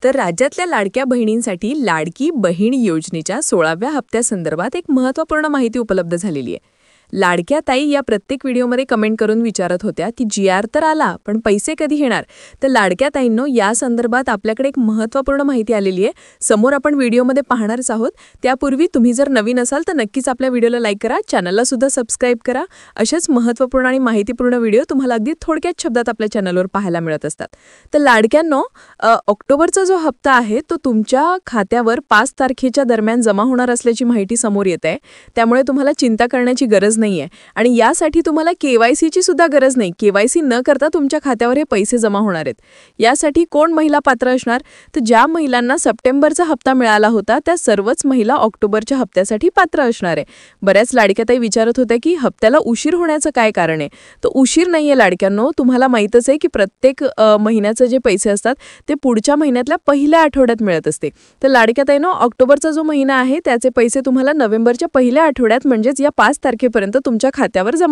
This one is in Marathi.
तर राज्यातल्या लाडक्या बहिणींसाठी लाडकी बहीण योजनेच्या 16व्या हप्त्यासंदर्भात एक महत्त्वपूर्ण माहिती उपलब्ध झालेली आहे. लाडक्या ताई या प्रत्येक व्हिडिओमध्ये कमेंट करून विचारत होत्या की जी.आर. तर आला, पण पैसे कधी येणार? तर लाडक्या ताईंनो, या संदर्भात आपल्याकडे एक महत्त्वपूर्ण माहिती आलेली आहे. समोर आपण व्हिडिओमध्ये पाहणारच आहोत. त्यापूर्वी तुम्ही जर नवीन असाल तर नक्कीच आपल्या व्हिडिओला लाईक करा, चॅनलला सुद्धा सबस्क्राईब करा. अशाच महत्त्वपूर्ण आणि माहितीपूर्ण व्हिडिओ तुम्हाला अगदी थोडक्यात शब्दात आपल्या चॅनलवर पाहायला मिळत असतात. तर लाडक्यांनो, ऑक्टोबरचा जो हप्ता आहे तो तुमच्या खात्यावर 5 तारखेच्या दरम्यान जमा होणार असल्याची माहिती समोर येत आहे. त्यामुळे तुम्हाला चिंता करण्याची गरज नाहीये आणि यासाठी तुम्हाला केवायसीची सुद्धा गरज नाही. केवायसी न करता तुमच्या खात्यावर हे पैसे जमा होणार आहेत. यासाठी कोण महिला पात्र असणार? तर ज्या महिलांना सप्टेंबरचा हप्ता मिळाला होता त्या सर्वच महिला ऑक्टोबरच्या हप्त्यासाठी पात्र असणार आहे. बऱ्याच लाडक्याताई विचारत होत्या की हप्त्याला उशीर होण्याचं काय कारण आहे? तर उशीर नाहीये लाडक्यांनो. तुम्हाला माहीतच आहे की प्रत्येक महिन्याचे जे पैसे असतात ते पुढच्या महिन्यातल्या पहिल्या आठवड्यात मिळत असते. तर लाडक्याताईंनो, ऑक्टोबरचा जो महिना आहे त्याचे पैसे तुम्हाला नोव्हेंबरच्या पहिल्या आठवड्यात म्हणजेच या 5 तारखेपर्यंत तुमच्या खात्यावर जमा